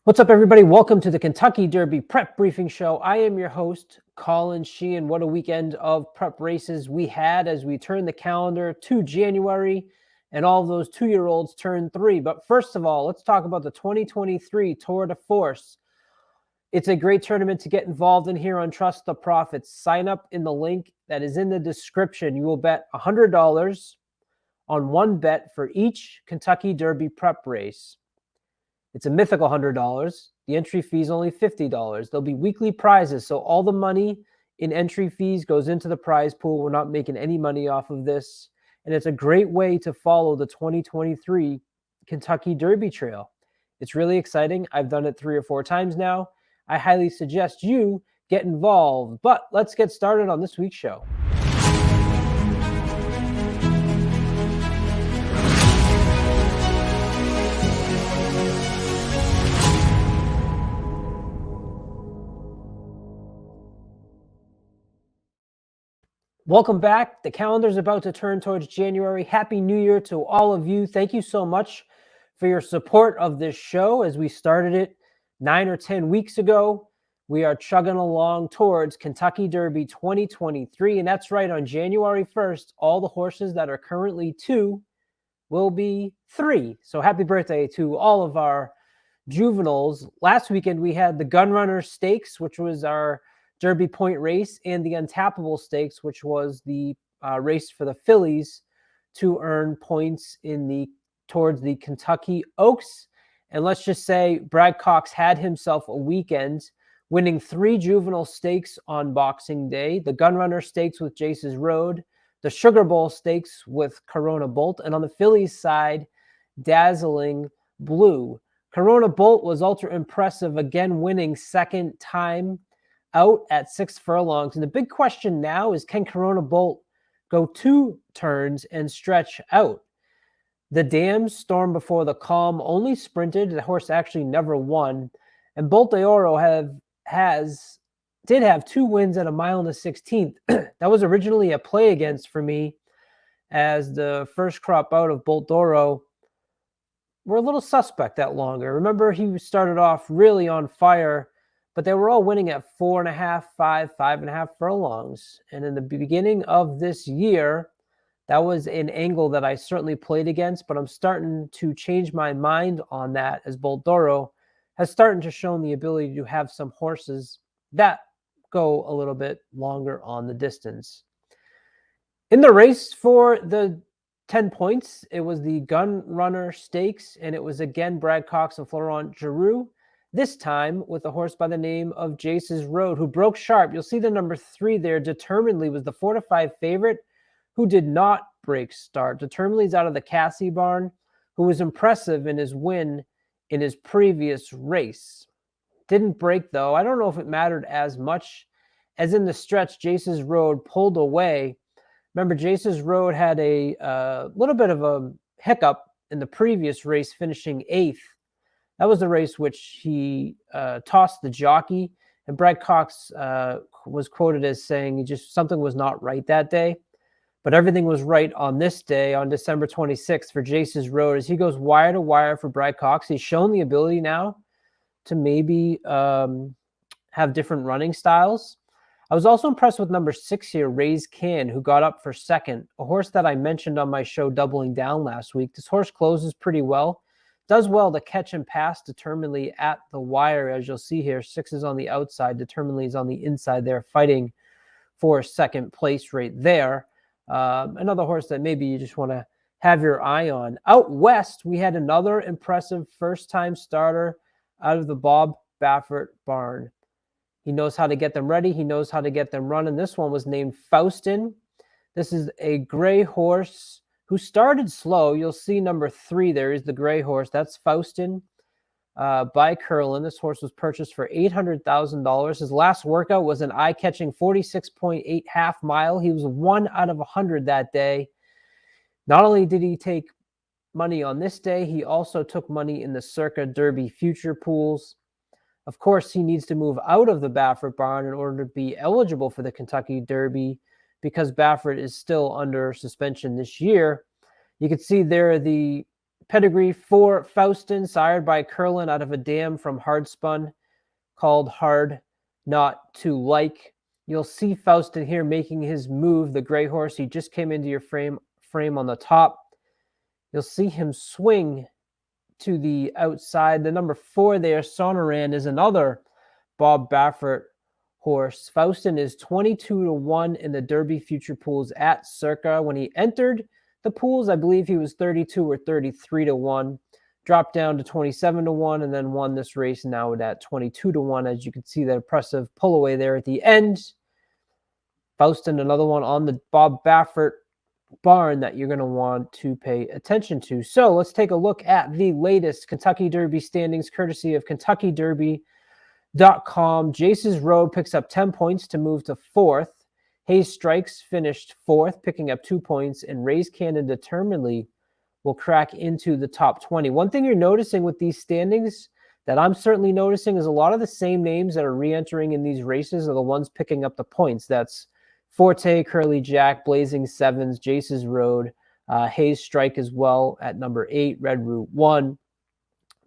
What's up, everybody? Welcome to the Kentucky Derby Prep Briefing Show. I am your host, Colin Sheehan. What a weekend of prep races we had as we turned the calendar to January, and all of those 2-year-olds turned 3. But first of all, let's talk about the 2023 Tour de Force. It's a great tournament to get involved in here on Trust the Profits. Sign up in the link that is in the description. You will bet $100 on one bet for each Kentucky Derby prep race. It's a mythical $100. The entry fee is only $50. There'll be weekly prizes, so all the money in entry fees goes into the prize pool. We're not making any money off of this, and it's a great way to follow the 2023 Kentucky Derby Trail. It's really exciting. I've done it 3 or 4 times now. I highly suggest you get involved, but let's get started on this week's show. Welcome back. The calendar's about to turn towards January. Happy New Year to all of you. Thank you so much for your support of this show as we started it 9 or 10 weeks ago. We are chugging along towards Kentucky Derby 2023, and that's right, on January 1st, all the horses that are currently 2 will be 3. So happy birthday to all of our juveniles. Last weekend, we had the Gunrunner Stakes, which was our Derby Point race, and the Untappable Stakes, which was the race for the fillies to earn points towards the Kentucky Oaks. And let's just say Brad Cox had himself a weekend, winning 3 juvenile stakes on Boxing Day: the Gunrunner Stakes with Jace's Road, the Sugar Bowl Stakes with Corona Bolt, and on the fillies side, Dazzling Blue. Corona Bolt was ultra impressive, again winning second time out at 6 furlongs. And the big question now is, can Corona Bolt go 2 turns and stretch out? The Dam, Storm Before the Calm, only sprinted. The horse actually never won. And Bolt de Oro did have 2 wins at 1 1/16. That was originally a play against for me, as the first crop out of Bolt d'Oro were a little suspect that longer. Remember, he started off really on fire, but they were all winning at 4.5, 5.5 furlongs. And in the beginning of this year, that was an angle that I certainly played against, but I'm starting to change my mind on that, as Bolt d'Oro has started to show the ability to have some horses that go a little bit longer on the distance. In the race for the 10 points, it was the Gunrunner Stakes, and it was again Brad Cox and Florent Geroux, this time with a horse by the name of Jace's Road, who broke sharp. You'll see the number 3 there. Determinedly was the 4-5 favorite, who did not break start. Determinedly is out of the Cassie barn, who was impressive in his win in his previous race. Didn't break, though. I don't know if it mattered as much, as in the stretch, Jace's Road pulled away. Remember, Jace's Road had a little bit of a hiccup in the previous race, finishing 8th. That was the race which he tossed the jockey, and Brad Cox was quoted as saying something was not right that day. But everything was right on this day, on December 26th, for Jace's Road, as he goes wire to wire for Brad Cox. He's shown the ability now to maybe have different running styles. I was also impressed with number 6 here, Raise Can, who got up for second, a horse that I mentioned on my show Doubling Down last week. This horse closes pretty well. Does well to catch and pass Determinedly at the wire, as you'll see here. 6 is on the outside. Determinedly is on the inside there, fighting for second place right there. Another horse that maybe you just want to have your eye on. Out west, we had another impressive first-time starter out of the Bob Baffert barn. He knows how to get them ready. He knows how to get them running. This one was named Faustin. This is a gray horse who started slow. You'll see number 3 there is the gray horse. That's Faustin by Curlin. This horse was purchased for $800,000. His last workout was an eye-catching 46.8 half mile. He was 1 out of 100 that day. Not only did he take money on this day, he also took money in the Circa Derby future pools. Of course, he needs to move out of the Baffert barn in order to be eligible for the Kentucky Derby, because Baffert is still under suspension this year. You can see there the pedigree for Faustin, sired by Curlin out of a dam from Hardspun called Hard Not to Like. You'll see Faustin here making his move, the gray horse. He just came into your frame on the top. You'll see him swing to the outside. The number 4 there, Sonoran, is another Bob Baffert horse. Faustin is 22-1 in the Derby future pools at Circa. When he entered the pools, I believe he was 32 or 33-1. Dropped down to 27-1 and then won this race now at 22-1. As you can see, that impressive pull away there at the end. Faustin, another one on the Bob Baffert barn that you're going to want to pay attention to. So let's take a look at the latest Kentucky Derby standings, courtesy of KentuckyDerby.com. Jace's Road picks up 10 points to move to 4th. Hayes Strikes finished 4th, picking up 2 points, and Ray's Cannon Determinedly will crack into the top 20. One thing you're noticing with these standings that I'm certainly noticing is a lot of the same names that are re-entering in these races are the ones picking up the points. That's Forte, Curly Jack, Blazing Sevens, Jace's Road, Hayes Strike as well at number 8, Red Route 1.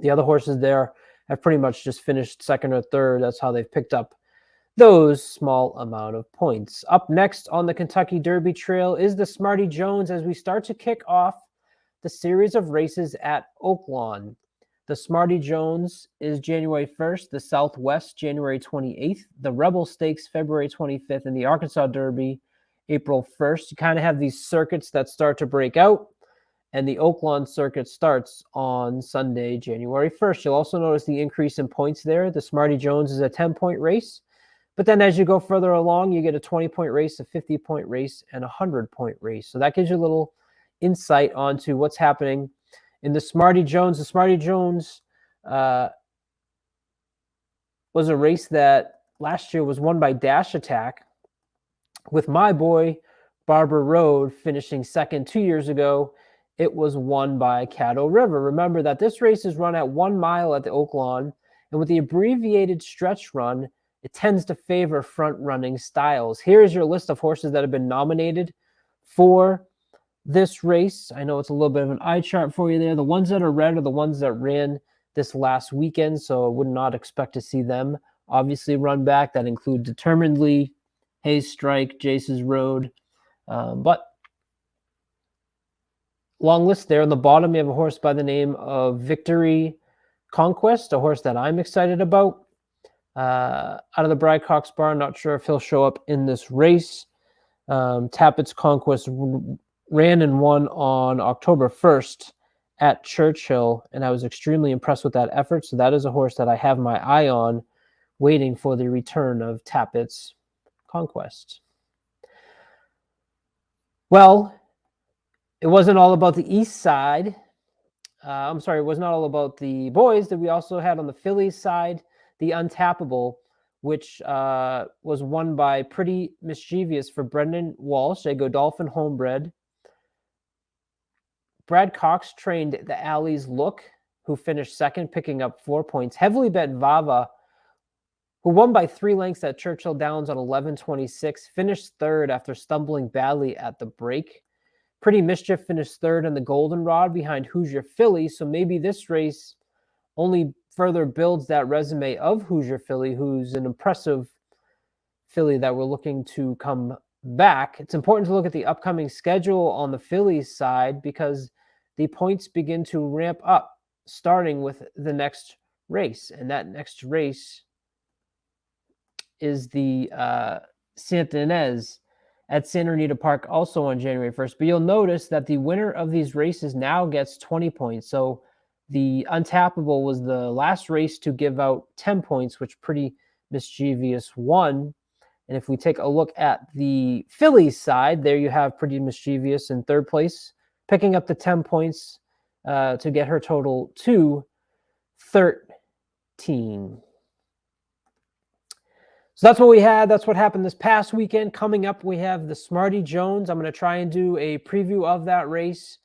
The other horses there have pretty much just finished 2nd or 3rd. That's how they've picked up those small amount of points. Up next on the Kentucky Derby Trail is the Smarty Jones as we start to kick off the series of races at Oaklawn. The Smarty Jones is January 1st, the Southwest January 28th, the Rebel Stakes February 25th, and the Arkansas Derby April 1st. You kind of have these circuits that start to break out, and the Oaklawn circuit starts on Sunday, January 1st. You'll also notice the increase in points there. The Smarty Jones is a 10-point race, but then as you go further along, you get a 20-point race, a 50-point race, and a 100-point race. So that gives you a little insight onto what's happening in the Smarty Jones. The Smarty Jones was a race that last year was won by Dash Attack, with my boy Barber Road finishing 2nd 2 years ago. It was won by Caddo River. Remember that this race is run at 1 mile at the Oaklawn, and with the abbreviated stretch run, it tends to favor front-running styles. Here is your list of horses that have been nominated for this race. I know it's a little bit of an eye chart for you there. The ones that are red are the ones that ran this last weekend, so I would not expect to see them obviously run back. That include Determinedly, Hayes Strike, Jace's Road. But long list there. On the bottom, you have a horse by the name of Victory Conquest, a horse that I'm excited about. Out of the Brad Cox barn, not sure if he'll show up in this race. Tappett's Conquest ran and won on October 1st at Churchill, and I was extremely impressed with that effort. So that is a horse that I have my eye on, waiting for the return of Tappett's Conquest. Well, it wasn't all about the east side. It was not all about the boys. That we also had on the Phillies side, the Untappable, which was won by Pretty Mischievous for Brendan Walsh, a Godolphin homebred. Brad Cox trained the Alley's Look, who finished 2nd, picking up 4 points. Heavily bet Vava, who won by 3 lengths at Churchill Downs on 11:26, finished 3rd after stumbling badly at the break. Pretty Mischief finished 3rd in the Goldenrod behind Hoosier Philly, so maybe this race only further builds that resume of Hoosier Philly, who's an impressive filly that we're looking to come back. It's important to look at the upcoming schedule on the Phillies side because the points begin to ramp up starting with the next race. And that next race is the Santa Ynez at Santa Anita Park, also on January 1st. But you'll notice that the winner of these races now gets 20 points. So the Untappable was the last race to give out 10 points, which Pretty Mischievous won. And if we take a look at the Phillies side, there you have Pretty Mischievous in 3rd place, picking up the 10 points to get her total to 13. So that's what we had. That's what happened this past weekend. Coming up, we have the Smarty Jones. I'm going to try and do a preview of that race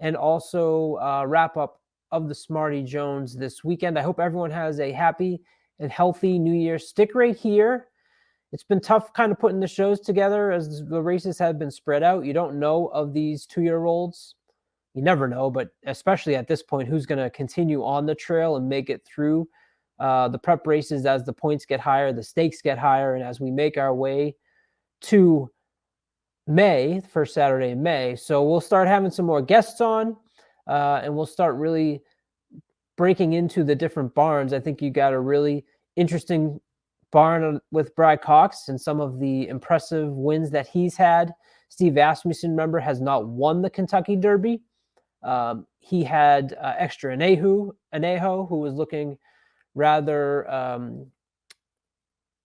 and also wrap up of the Smarty Jones this weekend. I hope everyone has a happy and healthy New Year. Stick right here. It's been tough kind of putting the shows together as the races have been spread out. You don't know of these 2-year-olds, you never know, but especially at this point, who's going to continue on the trail and make it through the prep races as the points get higher, the stakes get higher, and as we make our way to May, first Saturday in May. So we'll start having some more guests on, and we'll start really breaking into the different barns. I think you got a really interesting barn with Brad Cox and some of the impressive wins that he's had. Steve Asmussen, remember, has not won the Kentucky Derby. He had Extra Anejo, who was looking rather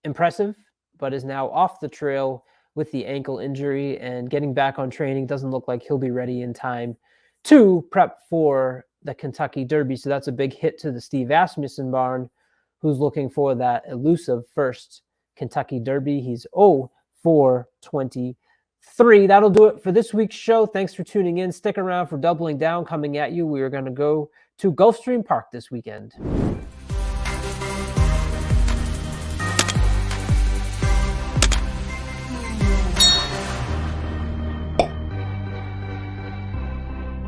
impressive, but is now off the trail with the ankle injury and getting back on training. Doesn't look like he'll be ready in time to prep for the Kentucky Derby. So that's a big hit to the Steve Asmussen barn, who's looking for that elusive first Kentucky Derby. He's 0-4-23. That'll do it for this week's show. Thanks for tuning in. Stick around for Doubling Down coming at you. We are going to go to Gulfstream Park this weekend.